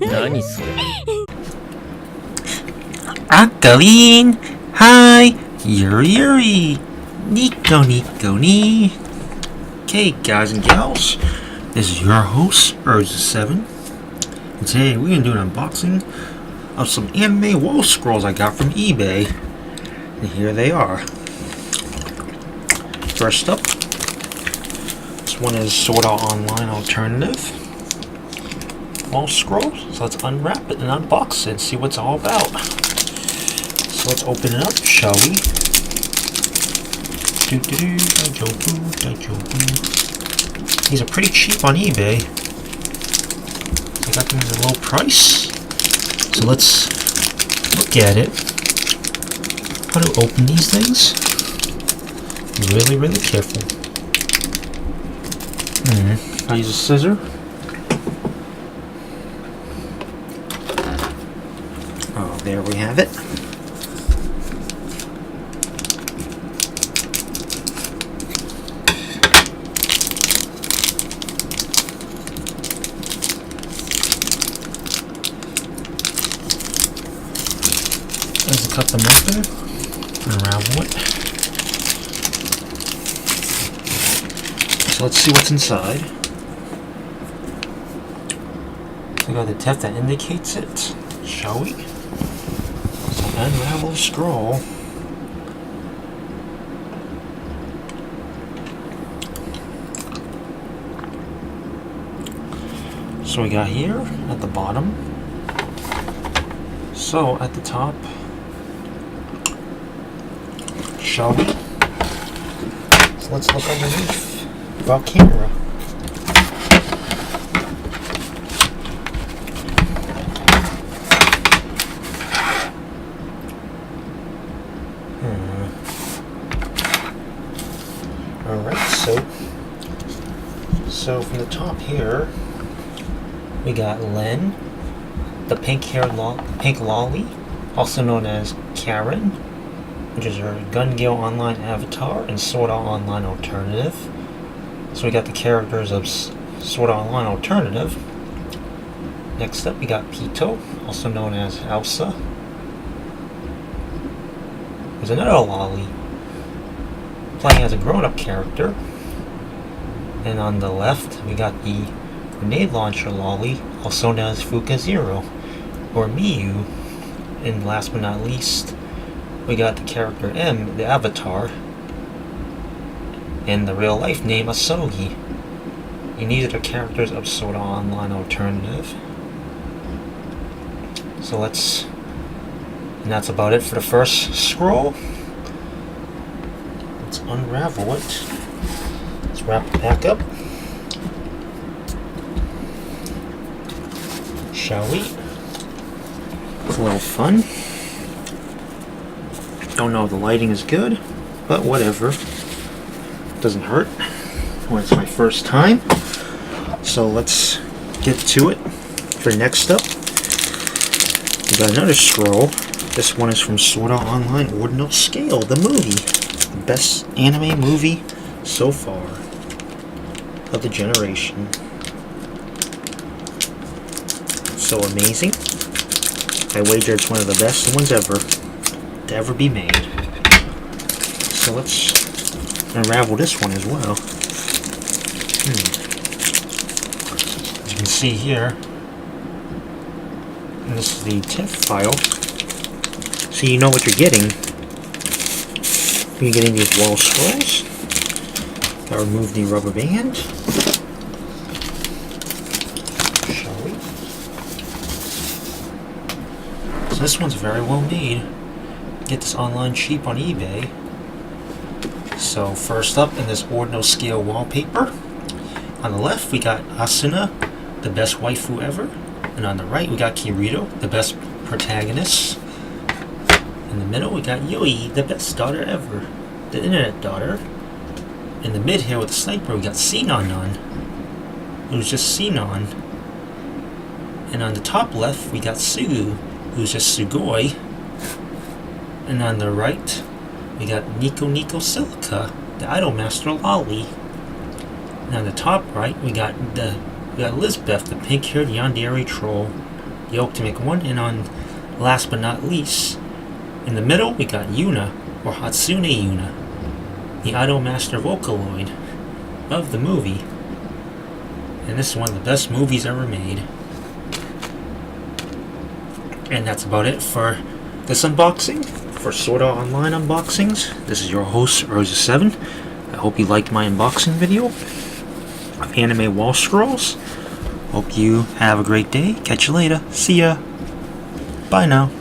何それ Akaleen! Hi! Yuri Yuri! Nico Nico Ni! Okay, guys and gals, this is your host, Urza7, and today we're going to do an unboxing of some anime wall scrolls I got from eBay, and here they are. First up, this one is Sword Art Online Alternative wall scroll, so let's unwrap it and unbox it and see what it's all about. So let's open it up, shall we? These are pretty cheap on eBay. I got them at a low price. So let's look at it. How to open these things? Really careful. I'll use a scissor. Oh, there we have it. Let's cut them open, unravel it. So let's see what's inside. So we got the text that indicates it, shall we? So unravel the scroll. So we got here at the bottom. So at the top, shall we? So let's look underneath. About camera. Alright, so from the top here, we got Len, the pink-haired pink lolly, also known as Karen, which is her Gun Gale Online avatar and Sword Art Online Alternative. So we got the characters of Sword Art Online Alternative. Next up we got Pito, also known as Elsa. There's another lolly, playing as a grown-up character. And on the left we got the grenade launcher lolly, also known as Fuka Zero, or Miyu. And last but not least, we got the character M, the avatar, and the real life name Asogi. And these are the characters of Sword Art Online Alternative. So and that's about it for the first scroll. Let's unravel it. Let's wrap it back up. Shall we? It's a little fun. Don't know if the lighting is good, but whatever. Doesn't hurt when it's my first time. So let's get to it. For next up, we got another scroll. This one is from Sword Art Online Ordinal Scale, the movie. The best anime movie so far of the generation. So amazing. I wager it's one of the best ones ever to ever be made. So let's unravel this one as well. As you can see here, and this is the TIFF file, so you know what you're getting. You're getting these wall scrolls. I'll remove the rubber band. Shall we? So this one's very well made. Get this online cheap on eBay. So first up in this ordinal scale wallpaper, on the left we got Asuna, the best waifu ever, and on the right we got Kirito, the best protagonist. In the middle we got Yui, the best daughter ever, the internet daughter. In the mid here with the sniper we got Sinon, who's just Sinon. And on the top left we got Sugu, who's just Sugoi. And on the right we got Nico Silica, the Idolmaster Lolly. And on the top right we got Lisbeth, the pink-haired yandere troll. yolk to make one, and on last but not least, in the middle we got Yuna, or Hatsune Yuna, the Idol Master Vocaloid of the movie. And this is one of the best movies ever made. And that's about it for this unboxing, for Sword Art Online unboxings. This is your host, Rosa7. I hope you liked my unboxing video of anime Wallscrolls. Hope you have a great day. Catch you later. See ya. Bye now.